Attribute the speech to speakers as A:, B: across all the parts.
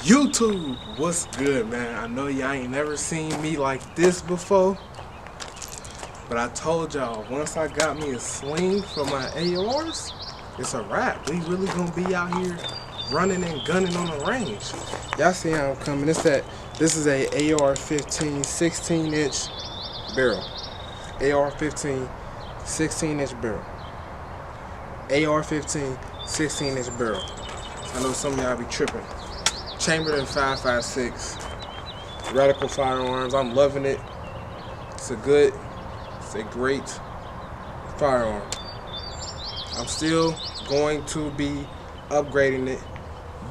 A: YouTube, what's good, man? I know y'all ain't never seen me like this before, but I told y'all, once I got me a sling for my ARs, it's a wrap. We really gonna be out here running and gunning on the range. Y'all see how I'm coming. This is a AR-15 16-inch barrel. AR-15 16-inch barrel. AR-15 16-inch barrel. I know some of y'all be tripping. Chambered in 5.56. Radical firearms. I'm loving it. It's a great firearm. I'm still going to be upgrading it.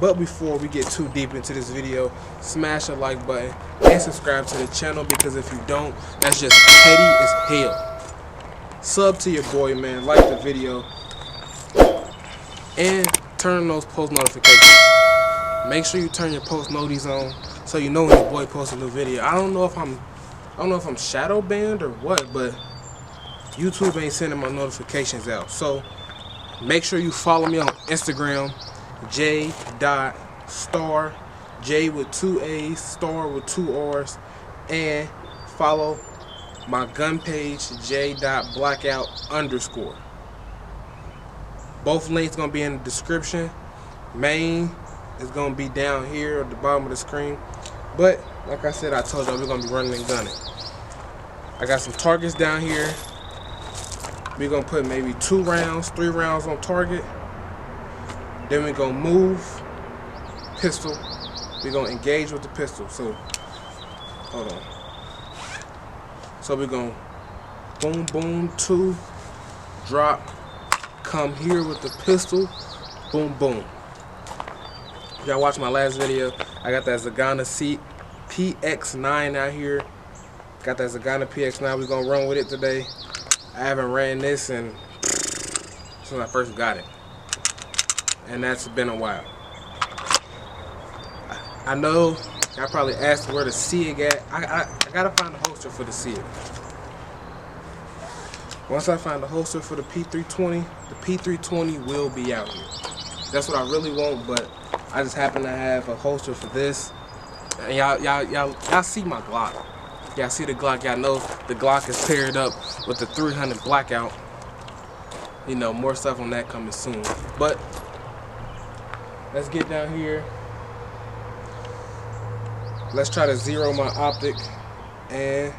A: But before we get too deep into this video, smash a like button and subscribe to the channel, because if you don't, that's just petty as hell. Sub to your boy, man. Like the video and turn on those post notifications. Make sure you turn your post noties on so you know when your boy posts a new video. I don't know if I'm shadow banned or what, but YouTube ain't sending my notifications out. So make sure you follow me on Instagram, j.star, J with 2 A's, star with 2 R's, and follow my gun page, j.blackout_. Both links gonna be in the description. Main is gonna be down here at the bottom of the screen. But like I said, I told y'all we're gonna be running and gunning. I got some targets down here. We're gonna put maybe 2 rounds, 3 rounds on target. Then we're gonna move pistol. We're gonna engage with the pistol. So hold on. So we're gonna boom, boom, 2, drop, come here with the pistol, boom, boom. Y'all watch my last video. I got that Zagana PX9 out here. Got that Zagana PX9. We're gonna run with it today. I haven't ran this since I first got it, and that's been a while. I know y'all probably asked where the SIG at. I gotta find a holster for the SIG. Once I find a holster for the P320, the P320 will be out here. That's what I really want, but I just happen to have a holster for this. And y'all see my Glock. Y'all see the Glock. Y'all know the Glock is paired up with the 300 Blackout. You know, more stuff on that coming soon. But let's get down here. Let's try to zero my optic and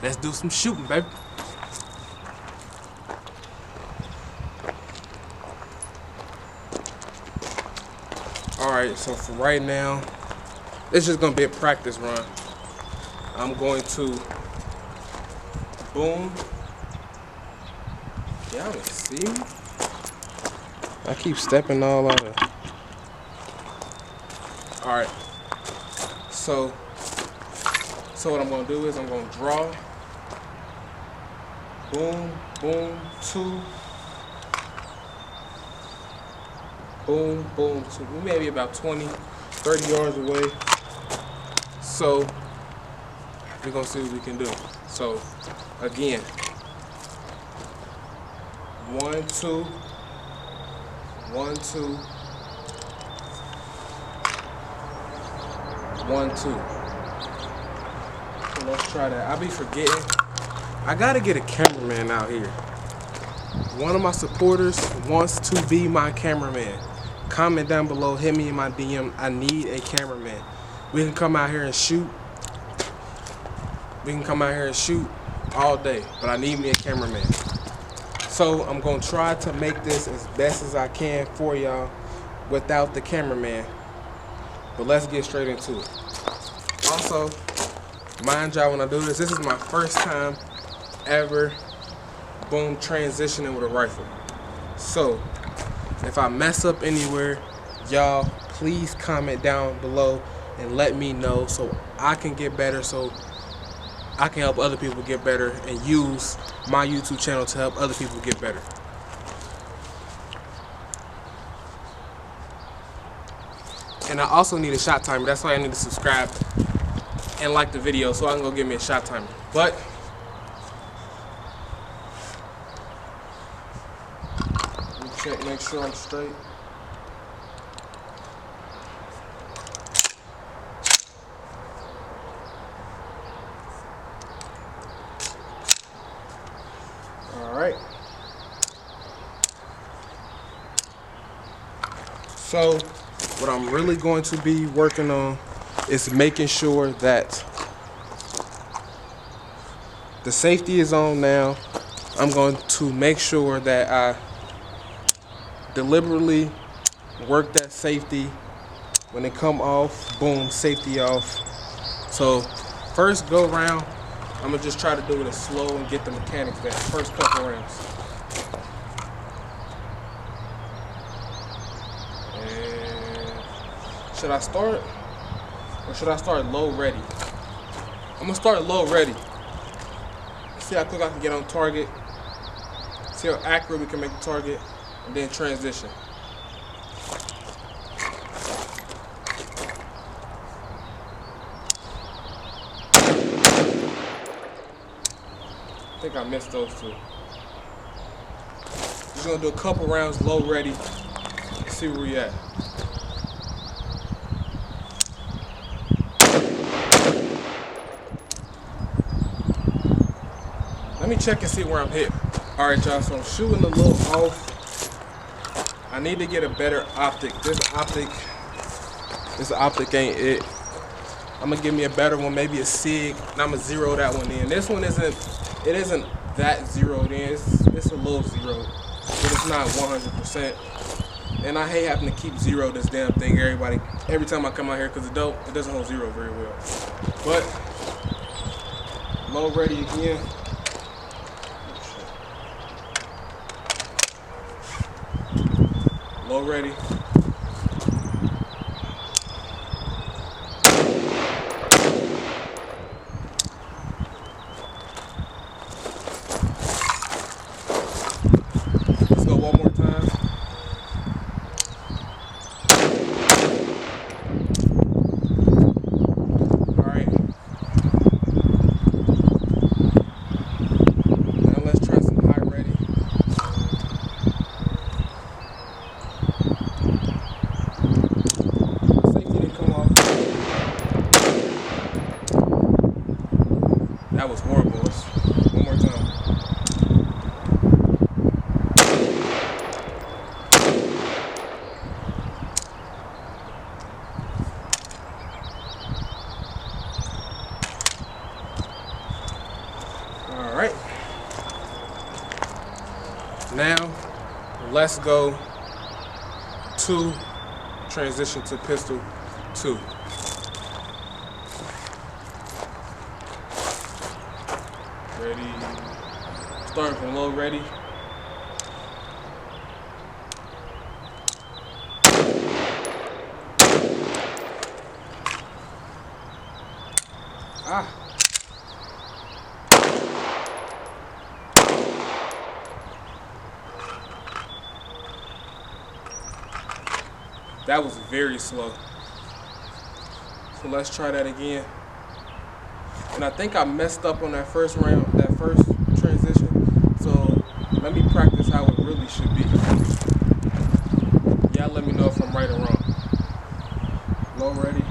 A: let's do some shooting, baby. Alright, so for right now, it's just gonna be a practice run. I'm going to boom. Y'all can see me? I keep stepping all out of. Alright. So what I'm gonna do is I'm gonna draw. Boom, boom, 2. Boom, boom, 2. We may be about 20, 30 yards away. So we're gonna see what we can do. So again, 1, 2, 1, 2, 1, 2. So let's try that. I be forgetting. I gotta get a cameraman out here. One of my supporters wants to be my cameraman. Comment down below, hit me in my DM. I need a cameraman. We can come out here and shoot. We can come out here and shoot all day, but I need me a cameraman. So I'm gonna try to make this as best as I can for y'all without the cameraman. But let's get straight into it. Also, mind y'all, when I do this is my first time ever boom transitioning with a rifle. So if I mess up anywhere, y'all please comment down below and let me know so I can get better, so I can help other people get better and use my YouTube channel to help other people get better. And I also need a shot timer. That's why I need to subscribe and like the video so I can go get me a shot timer. But let me check, make sure I'm straight. So what I'm really going to be working on is making sure that the safety is on now. I'm going to make sure that I deliberately work that safety. When it come off, boom, safety off. So first go round, I'm gonna just try to do it as slow and get the mechanics back. First couple rounds. And should I start or should I start low ready? I'm gonna start low ready. See how quick I can get on target. See how accurate we can make the target, and then transition. I think I missed those two. Just gonna do a couple rounds low ready. See where we at. Let me check and see where I'm hit. All right, y'all, so I'm shooting a little off. I need to get a better optic. This optic ain't it. I'm gonna give me a better one, maybe a SIG, and I'm gonna zero that one in. This one isn't that zeroed in. It's a little zeroed, but it's not 100%. And I hate having to keep zero this damn thing every time I come out here, because it doesn't hold zero very well. But low ready again. Low ready. Let's go one more time. All right. Now let's try some high ready. That was horrible. One more time. All right. Now, let's go to transition to pistol 2. Ready. Starting from low ready. That was very slow. So let's try that again. And I think I messed up on that first round, that first transition. So let me practice how it really should be. Y'all let me know if I'm right or wrong. Low ready.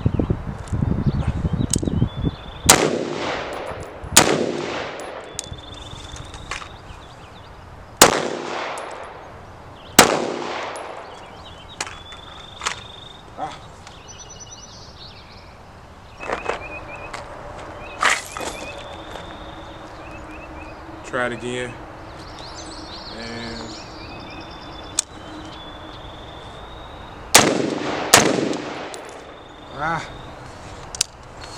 A: Try it again. And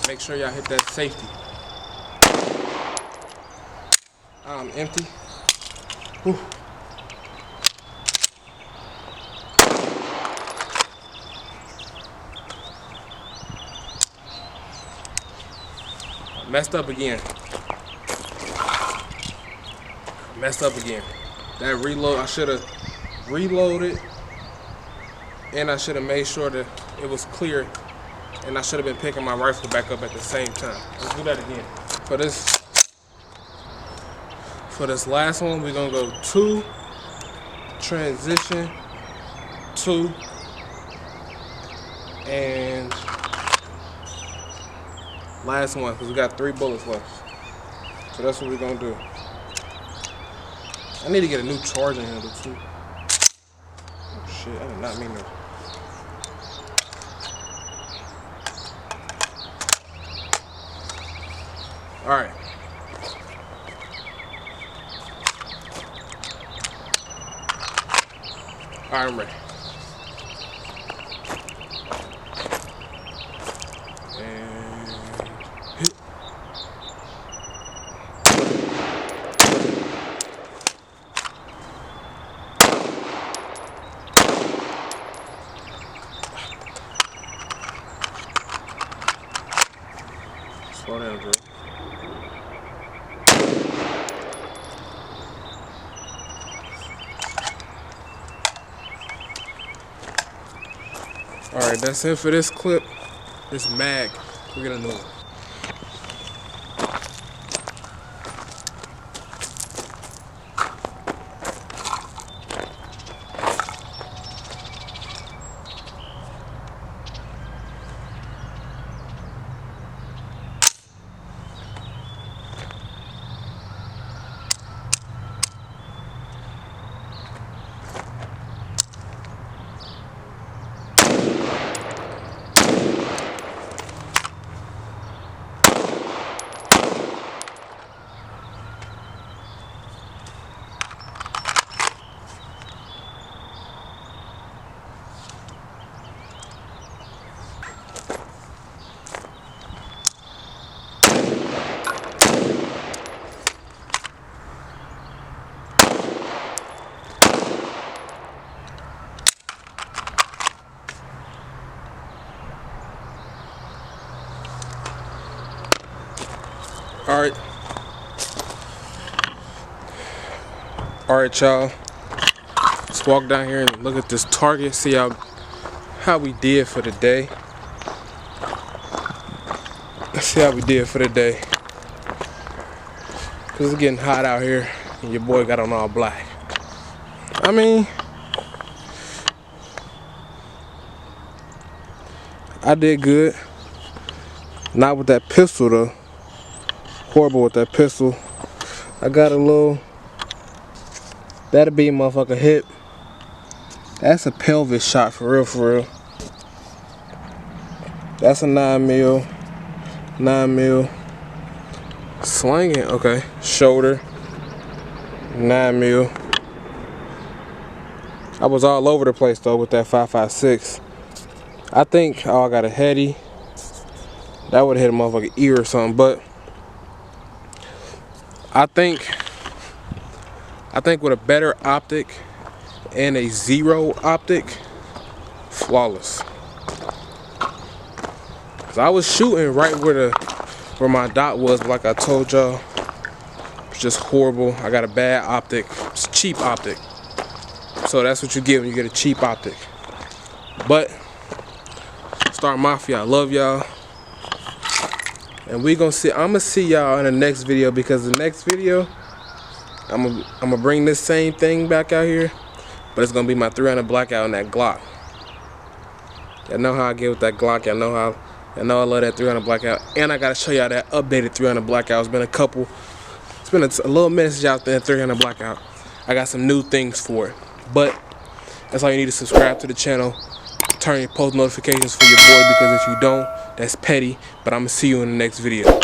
A: make sure y'all hit that safety. Empty. Whew. Messed up again. That reload, I should have reloaded, and I should have made sure that it was clear, and I should have been picking my rifle back up at the same time. Let's do that again. For this last one, we're gonna go 2, transition, 2, and last one, because we got 3 bullets left. So that's what we're gonna do. I need to get a new charging handle too. Oh shit, I did not mean to Alright. Alright, I'm ready. And hit. Slow down, Drew. Alright, that's it for this clip. This mag. We're gonna do it. Alright, y'all. Let's walk down here and look at this target, see how we did for the day. Let's see how we did for the day. Cause it's getting hot out here and your boy got on all black. I mean, I did good. Not with that pistol though. Horrible with that pistol. I got a little, that'll be a motherfucker hip. That's a pelvis shot for real, for real. That's a 9mm. 9mm. Slinging, okay. Shoulder. 9mm. I was all over the place though with that 5.56. I think, oh, I got a heady. That would have hit a motherfucking ear or something, but I think with a better optic and a 0 optic, flawless. Cause I was shooting right where my dot was, but like I told y'all, it's just horrible. I got a bad optic. It's a cheap optic. So that's what you get when you get a cheap optic. But Star Mafia, I love y'all. And we gonna see, I'm gonna see y'all in the next video, because the next video I'm gonna bring this same thing back out here, but it's gonna be my 300 blackout and that Glock. Y'all know how I get with that Glock. Y'all know I love that 300 blackout, and I gotta show y'all that updated 300 blackout. It's been a little minute since y'all did 300 blackout. I got some new things for it, but that's all you need to subscribe to the channel. Turn your post notifications for your boy, because if you don't, that's petty. But I'm gonna see you in the next video.